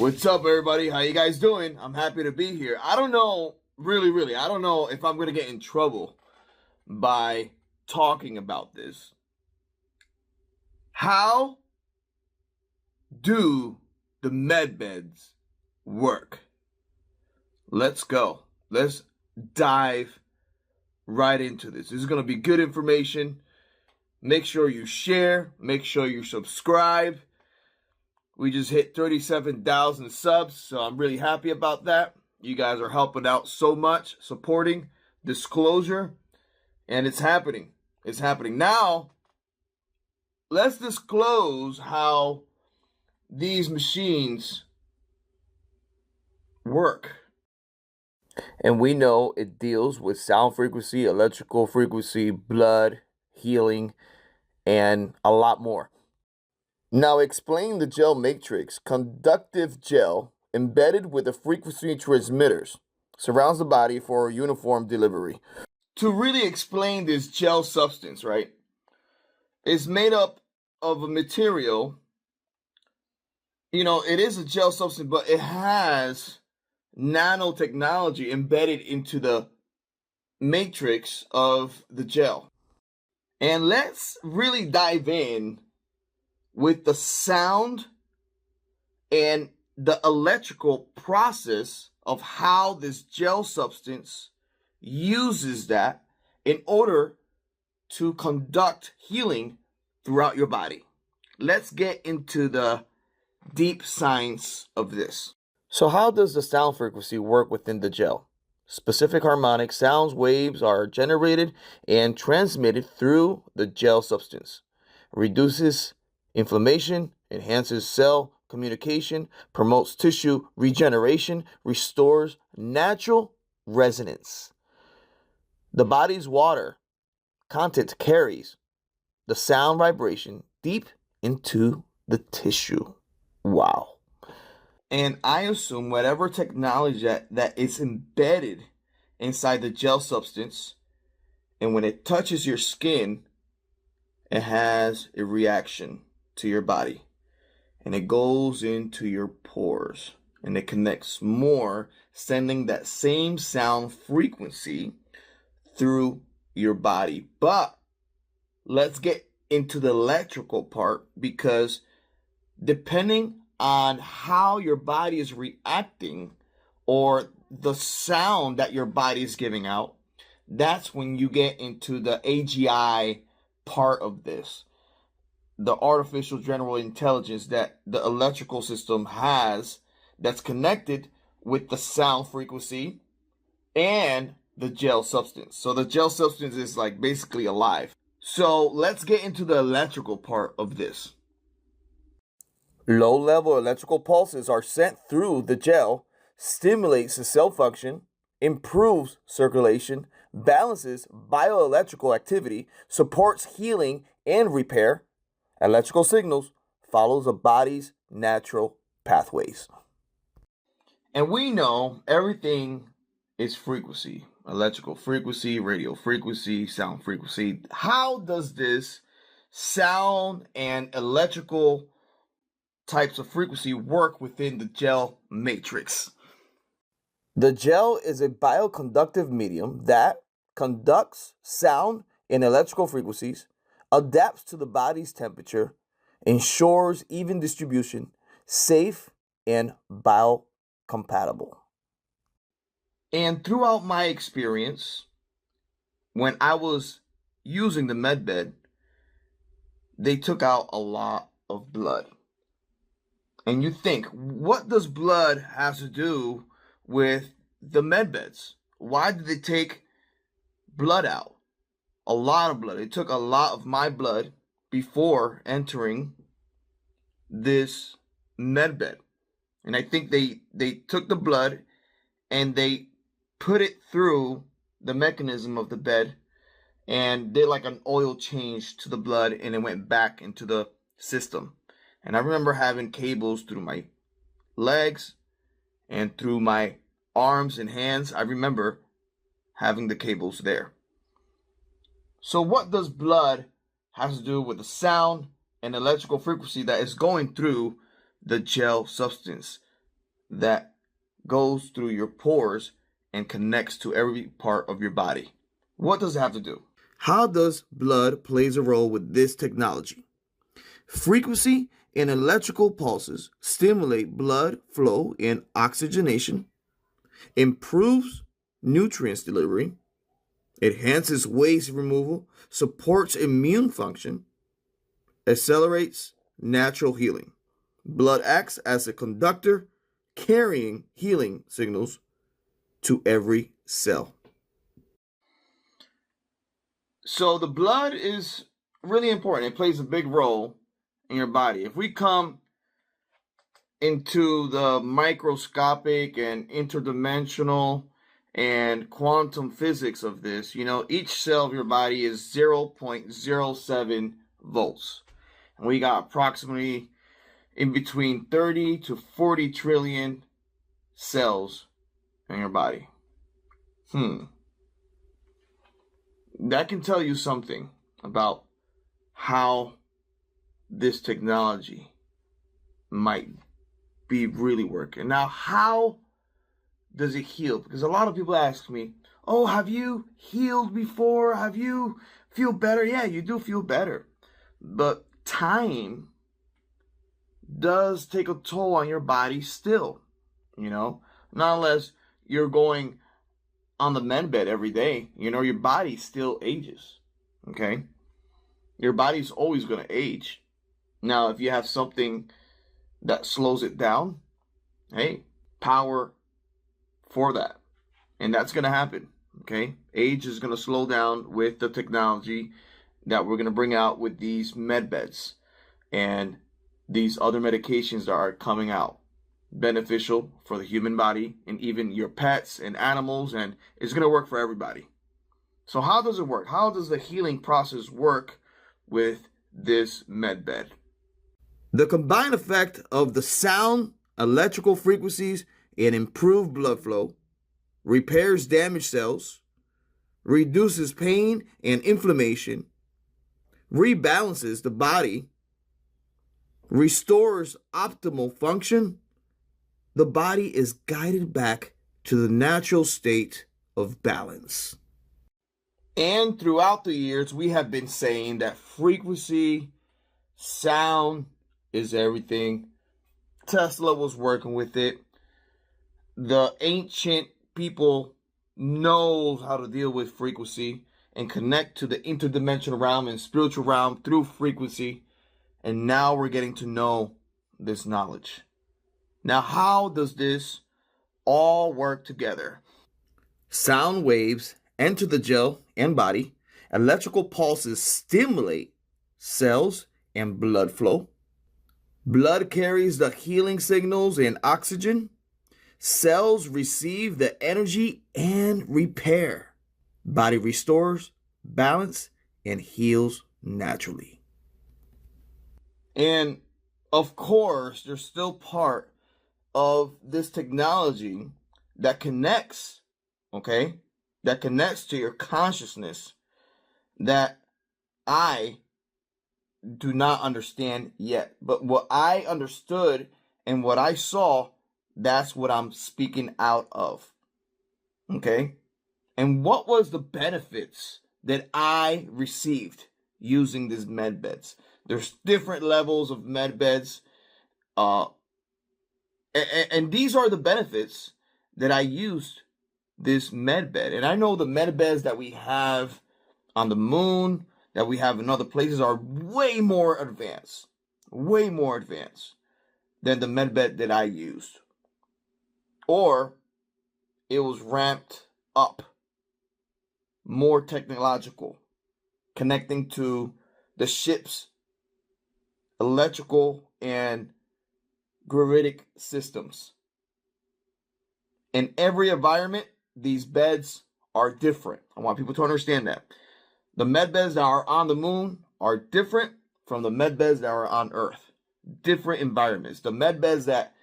What's up, everybody? How you guys doing? I'm happy to be here. I don't know, really, I don't know if I'm going to get in trouble by talking about this. How do the med beds work? Let's go. Let's dive right into this. This is going to be good information. Make sure you share. Make sure you subscribe. We just hit 37,000 subs, so I'm really happy about that. You guys are helping out so much, supporting disclosure, and it's happening. It's happening. Now, let's disclose how these machines work. And we know it deals with sound frequency, electrical frequency, blood, healing, and a lot more. Now explain the gel matrix. Conductive gel embedded with the frequency transmitters surrounds the body for uniform delivery. To really explain this gel substance, right, it's made up of a material. It is a gel substance, but it has nanotechnology embedded into the matrix of the gel. And let's really dive in with the sound and the electrical process of how this gel substance uses that in order to conduct healing throughout your body. Let's get into the deep science of this. So how does the sound frequency work within the gel? Specific harmonic sound waves are generated and transmitted through the gel substance. Reduces inflammation, enhances cell communication, promotes tissue regeneration, restores natural resonance. The body's water content carries the sound vibration deep into the tissue. Wow. And I assume whatever technology that is embedded inside the gel substance, and when it touches your skin, it has a reaction to your body, and it goes into your pores, and it connects more, sending that same sound frequency through your body. But let's get into the electrical part, because depending on how your body is reacting or the sound that your body is giving out, that's when you get into the AGI part of this. The artificial general intelligence that the electrical system has that's connected with the sound frequency and the gel substance. So the gel substance is like basically alive. So let's get into the electrical part of this. Low-level electrical pulses are sent through the gel, stimulates the cell function, improves circulation, balances bioelectrical activity, supports healing and repair. Electrical signals follows the body's natural pathways. And we know everything is frequency. Electrical frequency, radio frequency, sound frequency. How does this sound and electrical types of frequency work within the gel matrix? The gel is a bioconductive medium that conducts sound and electrical frequencies, adapts to the body's temperature, ensures even distribution, safe and biocompatible. And throughout my experience, when I was using the med bed, they took out a lot of blood. And you think, what does blood have to do with the med beds? Why did they take blood out? A lot of blood. It took a lot of my blood before entering this med bed. And I think they took the blood and they put it through the mechanism of the bed and did like an oil change to the blood, and it went back into the system. And I remember having cables through my legs and through my arms and hands. I remember having the cables there. So what does blood have to do with the sound and electrical frequency that is going through the gel substance? that goes through your pores and connects to every part of your body. What does it have to do? How does blood plays a role with this technology? Frequency and electrical pulses stimulate blood flow and oxygenation, improves nutrients delivery, enhances waste removal, supports immune function, accelerates natural healing. Blood acts as a conductor, carrying healing signals to every cell. So the blood is really important. It plays a big role in your body. If we come into the microscopic and interdimensional and quantum physics of this, each cell of your body is 0.07 volts. And we got approximately in between 30 to 40 trillion cells in your body. That can tell you something about how this technology might be really working. Now, how does it heal? Because a lot of people ask me, oh, have you healed before? Have you feel better? Yeah, you do feel better. But time does take a toll on your body still, not unless you're going on the med bed every day, your body still ages, okay? Your body's always going to age. Now, if you have something that slows it down, hey, power for that. And that's going to happen, okay? Age is going to slow down with the technology that we're going to bring out with these med beds and these other medications that are coming out, beneficial for the human body and even your pets and animals, and it's going to work for everybody. So how does it work? How does the healing process work with this med bed? The combined effect of the sound, electrical frequencies, and improved blood flow repairs damaged cells, reduces pain and inflammation, rebalances the body, restores optimal function. The body is guided back to the natural state of balance. And throughout the years, we have been saying that frequency, sound is everything. Tesla was working with it. The ancient people knows how to deal with frequency and connect to the interdimensional realm and spiritual realm through frequency. And now we're getting to know this knowledge. Now, how does this all work together? Sound waves enter the gel and body. Electrical pulses stimulate cells and blood flow. Blood carries the healing signals and oxygen. Cells receive the energy and repair. Body restores balance and heals naturally. And of course, there's still part of this technology that connects, okay? That connects to your consciousness that I do not understand yet. But what I understood and what I saw, that's what I'm speaking out of, okay? And what was the benefits that I received using these med beds? There's different levels of med beds, and these are the benefits that I used this med bed. And I know the med beds that we have on the moon, that we have in other places, are way more advanced than the med bed that I used. Or it was ramped up, more technological, connecting to the ship's electrical and gravitic systems. In every environment, these beds are different. I want people to understand that. The med beds that are on the moon are different from the med beds that are on Earth. Different environments. The med beds that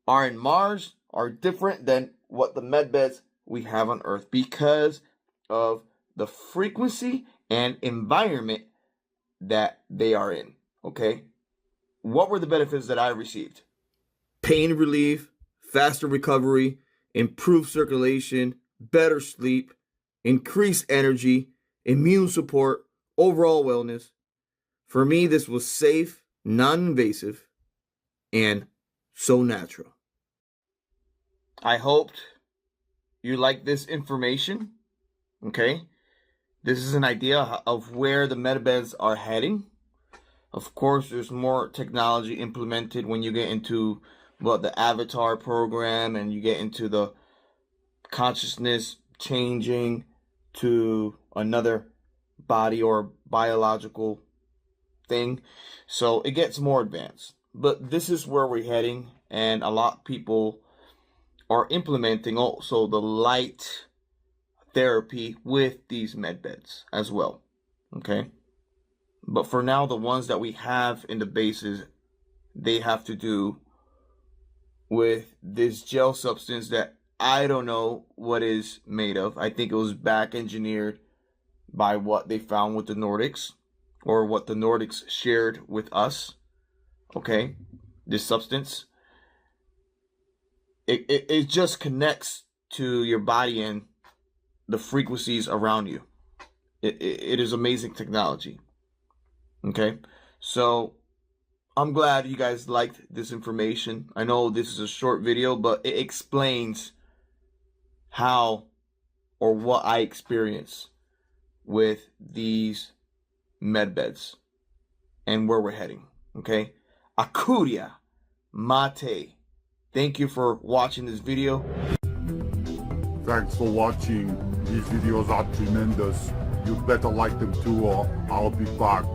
are in Mars are different than what the med beds we have on Earth because of the frequency and environment that they are in. Okay? What were the benefits that I received? Pain relief, faster recovery, improved circulation, better sleep, increased energy, immune support, overall wellness. For me, this was safe, non-invasive, and so natural. I hoped you like this information, okay? This is an idea of where the medbeds are heading. Of course, there's more technology implemented when you get into the avatar program and you get into the consciousness changing to another body or biological thing. So it gets more advanced. But this is where we're heading, and a lot of people are implementing also the light therapy with these med beds as well. Okay? But for now, the ones that we have in the bases, they have to do with this gel substance that I don't know what is made of. I think it was back engineered by what they found with the Nordics, or what the Nordics shared with us. Okay, this substance, it just connects to your body and the frequencies around you. It is amazing technology. Okay, so I'm glad you guys liked this information. I know this is a short video, but it explains how or what I experience with these med beds and where we're heading. Okay, Akuria Mate. Thank you for watching this video. Thanks for watching. These videos are tremendous. You better like them too, or I'll be back.